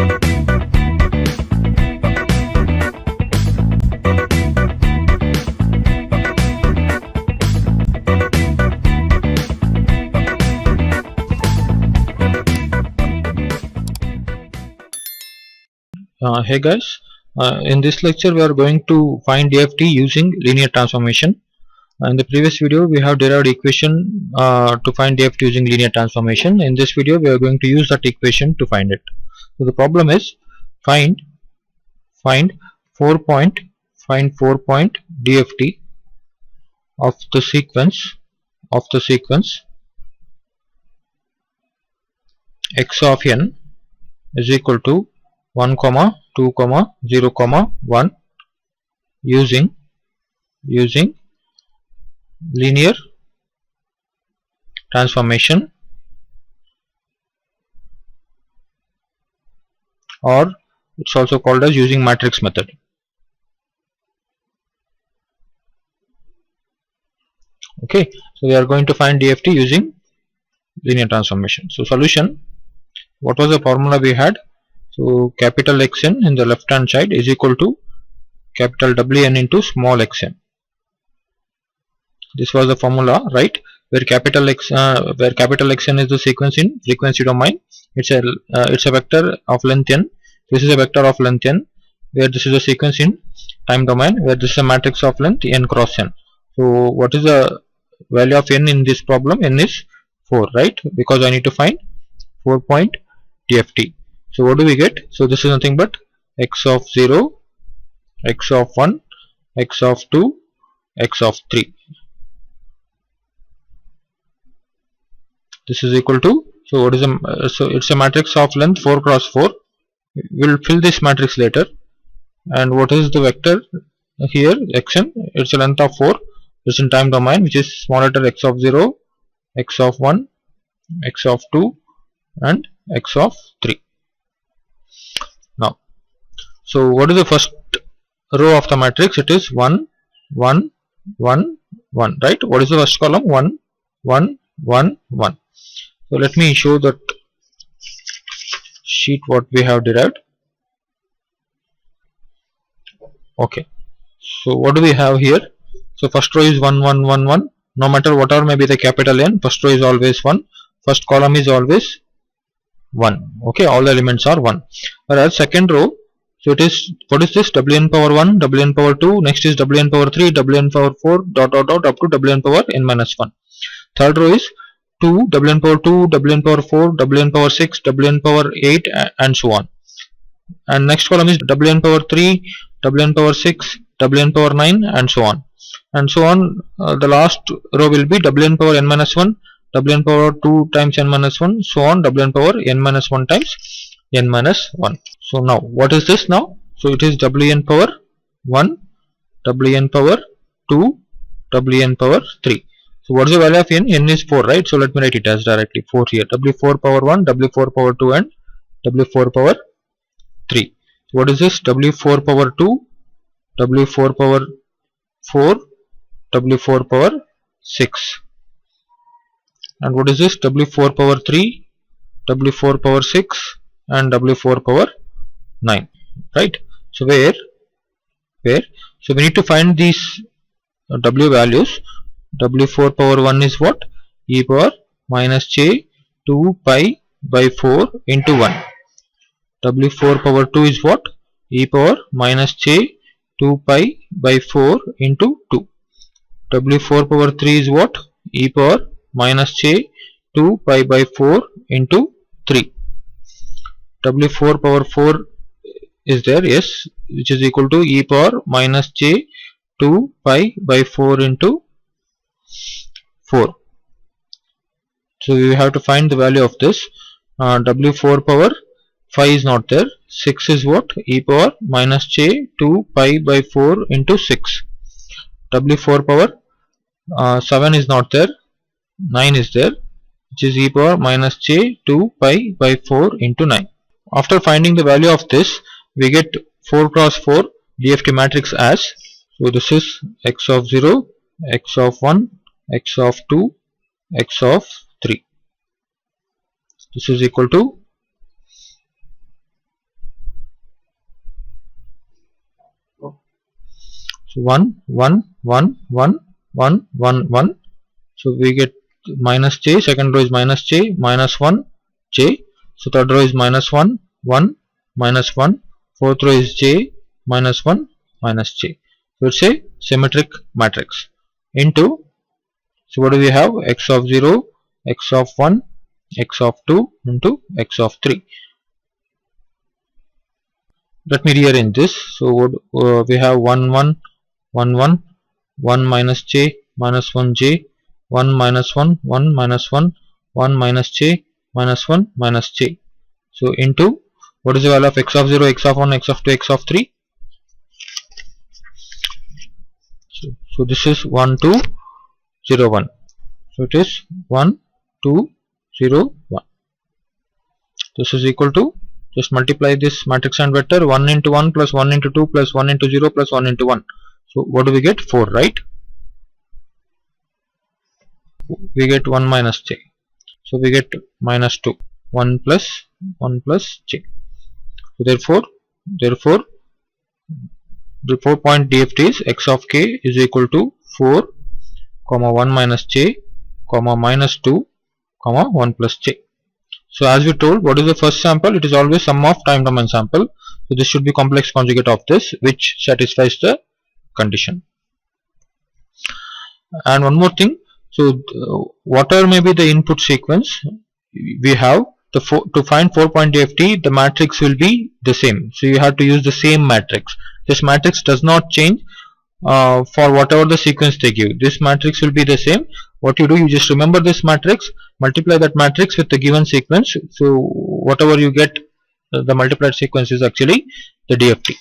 Hey guys, in this lecture we are going to find DFT using linear transformation. In the previous video we have derived equation to find DFT using linear transformation. In this video we are going to use that equation to find it. So the problem is find 4-point DFT of the sequence x of n is equal to 1, 2, 0, 1 using linear transformation, or it's also called as using matrix method. Okay, so we are going to find DFT using linear transformation. So solution, what was the formula we had? So capital Xn in the left hand side is equal to capital Wn into small xn. This was the formula, right? Where capital Xn is the sequence in frequency domain. It's a vector of length n. This is a vector of length n, where this is a sequence in time domain, where this is a matrix of length n cross n. So what is the value of n in this problem? N is 4, right? Because I need to find 4-point DFT. So what do we get? So this is nothing but x of 0, x of 1, x of 2, x of 3. This is equal to, so what is so it's a matrix of length 4 cross 4. We'll fill this matrix later. And what is the vector here? Xn, it's a length of 4. It's in time domain, which is small letter x of 0, x of 1, x of 2 and x of 3. Now, so what is the first row of the matrix? It is 1, 1, 1, 1, right? What is the first column? 1, 1, 1, 1. So let me show that sheet what we have derived. Okay, so what do we have here? So first row is 1, 1, 1, 1. No matter whatever may be the capital N, first row is always 1. First column is always 1. Okay, all the elements are 1. Whereas second row, so it is, what is this? Wn power 1, Wn power 2, next is Wn power 3, Wn power 4, dot dot dot up to Wn power n minus 1. Third row is 2, Wn power 2, Wn power 4, Wn power 6, Wn power 8 and so on. And next column is Wn power 3, Wn power 6, Wn power 9 and so on. And so on. The last row will be Wn power n minus 1, Wn power 2 times n minus 1, so on, Wn power n minus 1 times n minus 1. So now what is this now? So it is Wn power 1, Wn power 2, Wn power 3. So what is the value of n? N is 4, right? So let me write it as directly 4 here. W4 power 1, W4 power 2 and W4 power 3. So what is this? W4 power 2, W4 power 4, W4 power 6. And what is this? W4 power 3, W4 power 6 and W4 power 9, right? So where so we need to find these W values. W4 power 1 is what? E power minus j 2 pi by 4 into 1. W4 power 2 is what? E power minus j 2 pi by 4 into 2. W4 power 3 is what? E power minus j 2 pi by 4 into 3. W4 power 4 is there, yes, which is equal to e power minus j 2 pi by 4 into 4. So we have to find the value of this. W4 power 5 is not there. 6 is what? E power minus j 2 pi by 4 into 6. W4 power 7 is not there. 9 is there, which is e power minus j 2 pi by 4 into 9. After finding the value of this, we get 4 cross 4 DFT matrix as, so this is x of 0, x of 1, x of 2, x of 3. This is equal to So 1 1 1 1 1 1 1. So we get minus j. Second row is minus j, minus 1 j. So third row is minus 1 1 minus 1. Fourth row is j minus 1 minus j. So it's a symmetric matrix into. So what do we have? X of 0, x of 1, x of 2 into x of 3. Let me rearrange this. So what we have 1 1 1 1 1 minus j minus 1 j 1 minus 1 1 minus 1 1 minus j minus 1 minus j. So into, what is the value of x of 0, x of 1, x of 2, x of 3? So this is 1 2 0 1. So it is 1 2 0 1. This is equal to, just multiply this matrix and vector, 1 into 1 plus 1 into 2 plus 1 into 0 plus 1 into 1. So what do we get? 4, right? We get 1 minus j. So we get minus 2. 1 plus j. So therefore the 4-point DFT is x of k is equal to 4, comma 1 minus j, comma minus 2, comma 1 plus j. So as we told, what is the first sample? It is always sum of time domain sample. So this should be complex conjugate of this, which satisfies the condition. And one more thing. So whatever may be the input sequence we have, to find 4-point DFT, the matrix will be the same. So you have to use the same matrix. This matrix does not change for whatever the sequence they give. This matrix will be the same. What you do, you just remember this matrix, multiply that matrix with the given sequence. So whatever you get, the multiplied sequence is actually the DFT.